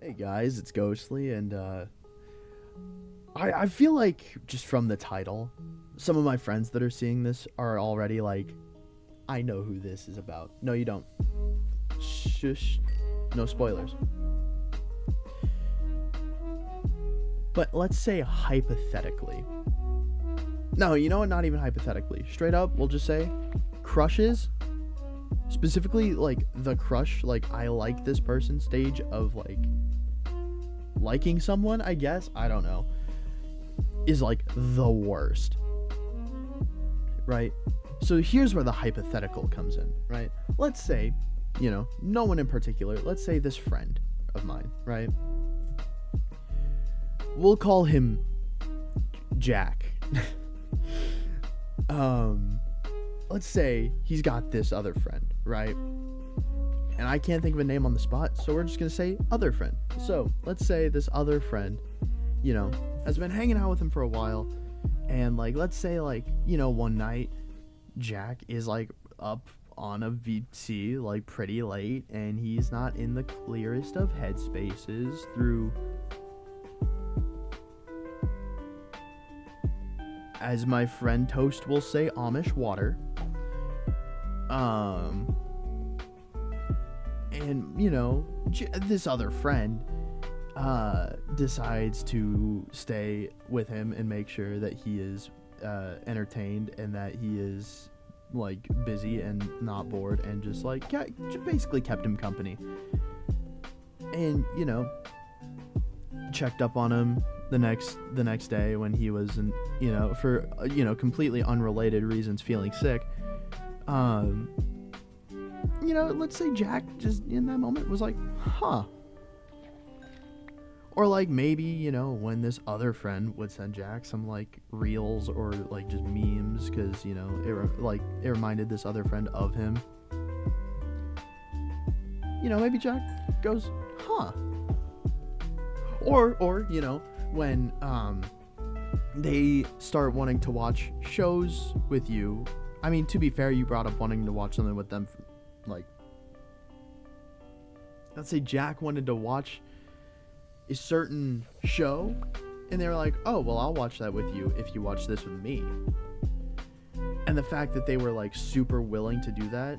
Hey guys, it's Ghostly, and I feel like just from the title, some of my friends that are seeing this are already like, I know who this is about. No, you don't. Shush. No spoilers. But let's say hypothetically. No, you know what? Not even hypothetically. Straight up, we'll just say crushes. Specifically, like the crush, like I like this person stage of like liking someone, I guess. I don't know. Is like the worst. Right? So here's where the hypothetical comes in, right? Let's say, no one in particular, let's say this friend of mine, right? We'll call him Jack. Let's say he's got this other friend, right? And I can't think of a name on the spot, so we're just gonna say other friend. So let's say this other friend, has been hanging out with him for a while, and like let's say like, one night Jack is like up on a VT like pretty late, and he's not in the clearest of headspaces through, as my friend Toast will say, Amish water. And this other friend decides to stay with him and make sure that he is entertained and that he is like busy and not bored, and just like basically kept him company, and checked up on him the next day when he was for completely unrelated reasons feeling sick. Let's say Jack just in that moment was like, huh. Or like maybe, when this other friend would send Jack some like reels or like just memes because, it reminded this other friend of him. Maybe Jack goes, huh. Or when they start wanting to watch shows with you. I mean, to be fair, you brought up wanting to watch something with them. Like, let's say Jack wanted to watch a certain show, and they were like, oh, well, I'll watch that with you if you watch this with me. And the fact that they were like super willing to do that,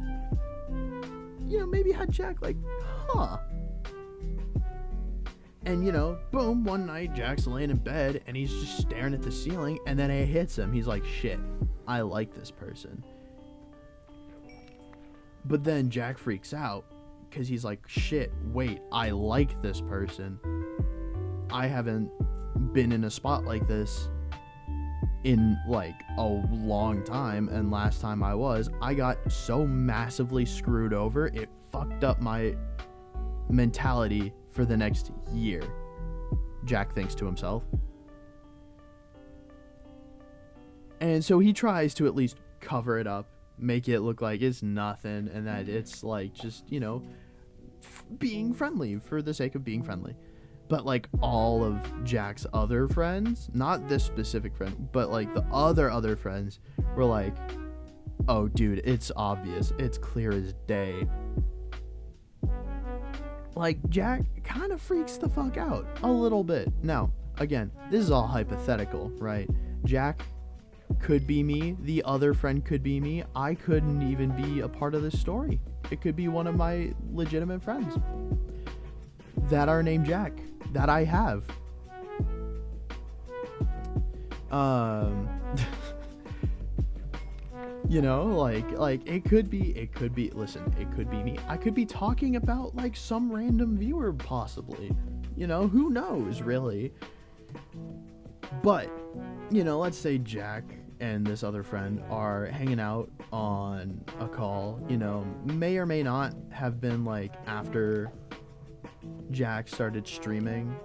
maybe had Jack like, huh. And boom, one night Jack's laying in bed and he's just staring at the ceiling, and then it hits him. He's like, shit, I like this person. But then Jack freaks out because he's like, shit, wait, I like this person. I haven't been in a spot like this in like a long time, and last time I got so massively screwed over, it fucked up my mentality for the next year. Jack thinks to himself. And so he tries to at least cover it up, make it look like it's nothing, and that it's like just, being friendly for the sake of being friendly. But like all of Jack's other friends, not this specific friend, but like the other friends were like, oh dude, it's obvious, it's clear as day. Like Jack kind of freaks the fuck out a little bit. Now, again, this is all hypothetical, right? Jack could be me, the other friend could be me, I couldn't even be a part of this story. It could be one of my legitimate friends that are named Jack, that I have. Like it could be, listen, it could be me. I could be talking about like some random viewer possibly. Who knows really? But, let's say Jack and this other friend are hanging out on a call, may or may not have been like after Jack started streaming,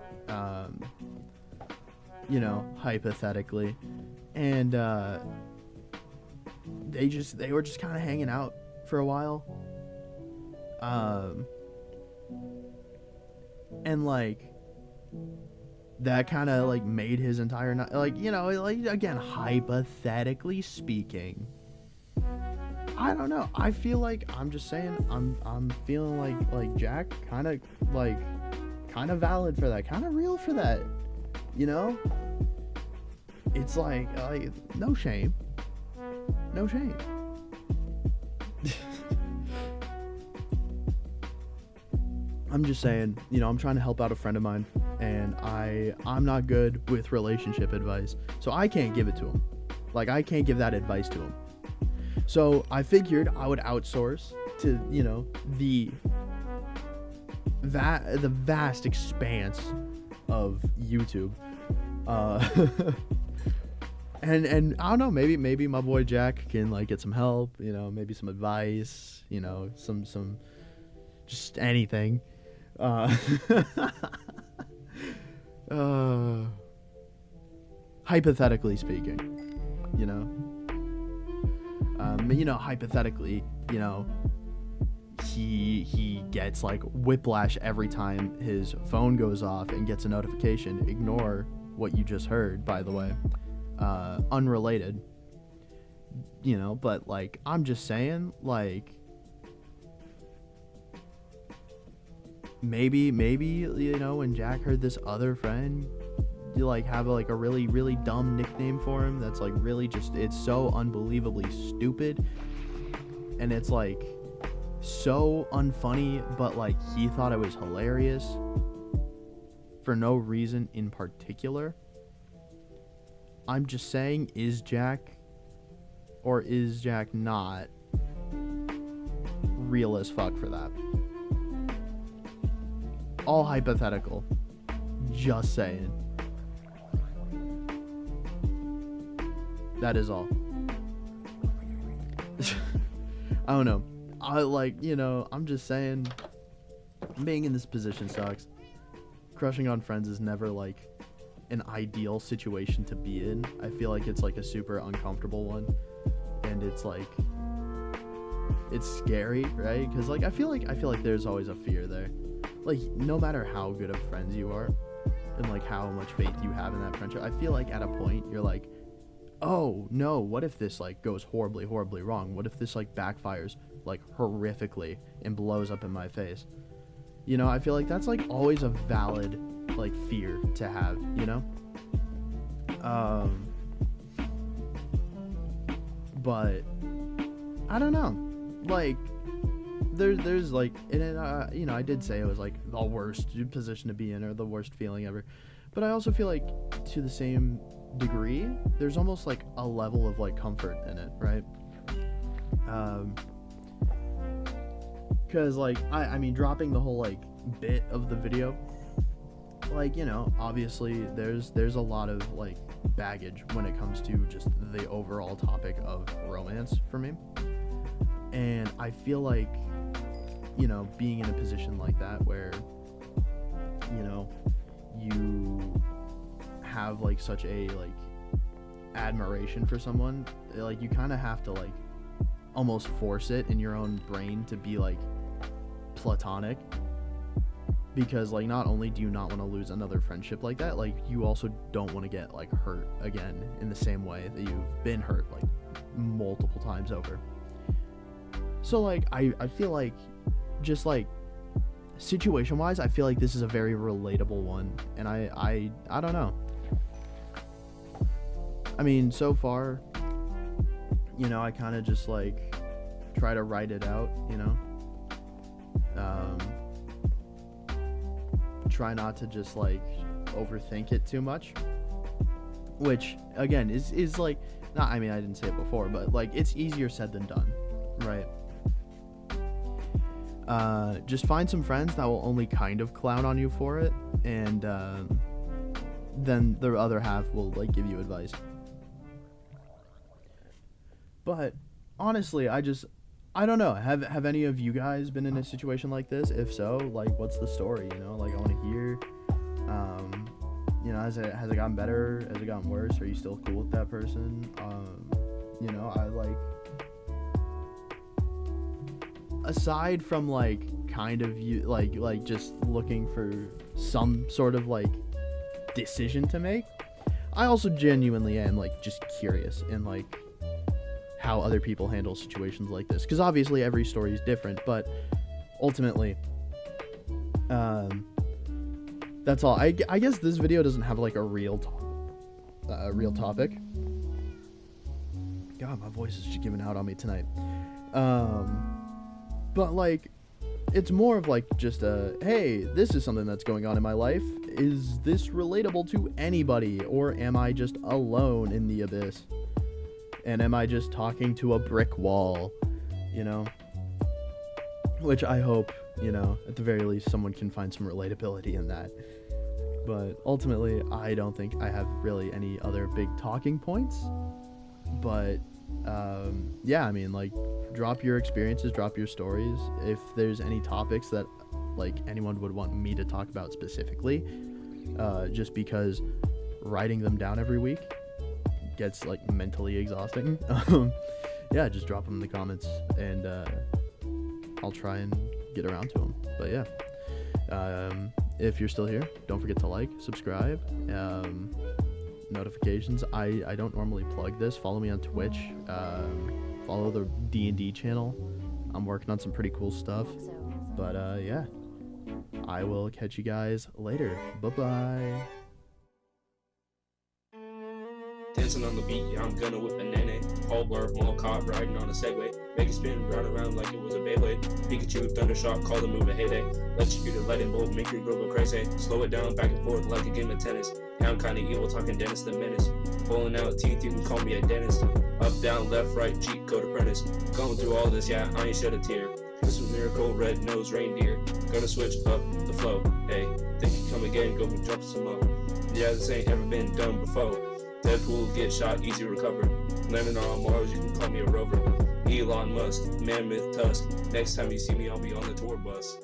hypothetically. And they were just kind of hanging out for a while. And like that kind of like made his entire night, like, like, again, hypothetically speaking, I don't know, I feel like, I'm just saying, I'm feeling like Jack kind of like kind of valid for that, kind of real for that, you know? It's like no shame. No shame. I'm just saying, you know, I'm trying to help out a friend of mine, and I'm not good with relationship advice, so I can't give it to him. Like, I can't give that advice to him. So I figured I would outsource to, you know, the vast expanse of YouTube. And I don't know, maybe my boy Jack can like get some help, you know, maybe some advice, you know, some just anything. Hypothetically speaking, you know, hypothetically, you know, he gets like whiplash every time his phone goes off and gets a notification. Ignore what you just heard, by the way. Unrelated, you know, but like, I'm just saying, like, maybe, you know, when Jack heard this other friend, you like have like a really, really dumb nickname for him that's like really just, it's so unbelievably stupid, and it's like so unfunny, but like he thought it was hilarious for no reason in particular. I'm just saying, is Jack or is Jack not real as fuck for that? All hypothetical. Just saying. That is all. I don't know. I like, you know, I'm just saying, being in this position sucks. Crushing on friends is never like an ideal situation to be in. I feel like it's like a super uncomfortable one, and it's like, it's scary, right? Because like I feel like there's always a fear there. Like, no matter how good of friends you are and like how much faith you have in that friendship, I feel like at a point you're like, oh no, what if this like goes horribly wrong? What if this like backfires like horrifically and blows up in my face? You know, I feel like that's like always a valid like fear to have, you know? But I don't know, like there's like, and you know, I did say it was like the worst position to be in or the worst feeling ever, but I also feel like to the same degree there's almost like a level of like comfort in it, right? Because like I mean, dropping the whole like bit of the video, like, you know, obviously there's a lot of like baggage when it comes to just the overall topic of romance for me, and I feel like, you know, being in a position like that where, you know, you have like such a like admiration for someone, like you kind of have to like almost force it in your own brain to be like platonic, because like not only do you not want to lose another friendship like that, like you also don't want to get like hurt again in the same way that you've been hurt like multiple times over. So like I feel like, just like situation wise, I feel like this is a very relatable one, and I don't know. I mean, so far, you know, I kind of just like try to write it out, you know, try not to just like overthink it too much, which again is like, not, I mean, I didn't say it before, but like it's easier said than done, right? Just find some friends that will only kind of clown on you for it, and then the other half will like give you advice. But honestly, I don't know. Have any of you guys been in a situation like this? If so, like, what's the story? You know, like, I want to hear. You know, has it gotten better? Has it gotten worse? Are you still cool with that person? You know, I like. Aside from like kind of you like just looking for some sort of like decision to make, I also genuinely am like just curious in like how other people handle situations like this, because obviously every story is different, but ultimately that's all. I guess this video doesn't have like a real topic. God, my voice is just giving out on me tonight. But like, it's more of like just hey, this is something that's going on in my life. Is this relatable to anybody, or am I just alone in the abyss? And am I just talking to a brick wall, you know? Which I hope, you know, at the very least, someone can find some relatability in that. But ultimately, I don't think I have really any other big talking points. But yeah, I mean, like, drop your experiences, drop your stories. If there's any topics that like anyone would want me to talk about specifically, just because writing them down every week gets like mentally exhausting. Yeah, just drop them in the comments, and I'll try and get around to them. But yeah, if you're still here, don't forget to like, subscribe, notifications. I don't normally plug this. Follow me on Twitch. Follow the D&D channel. I'm working on some pretty cool stuff. But yeah, I will catch you guys later. Bye-bye. Dancing on the beat, yeah, I'm gonna whip a nene. All blur, mall cop, riding on a Segway. Make it spin, run around like it was a Beyblade. Pikachu, Thundershock, call the move a heyday. Electrocute a lightning bolt, make your girl go crazy. Slow it down, back and forth like a game of tennis. Yeah, I'm kinda evil, talking Dennis the Menace. Pulling out teeth, you can call me a dentist. Up, down, left, right, cheat code apprentice. Going through all this, yeah, I ain't shed a tear. This was miracle, red nose reindeer. Gonna switch up the flow. Hey, think you come again, go and drop some low. Yeah, this ain't ever been done before. Deadpool, get shot, easy recover. Landing on Mars, you can call me a rover. Elon Musk, Mammoth Tusk. Next time you see me, I'll be on the tour bus.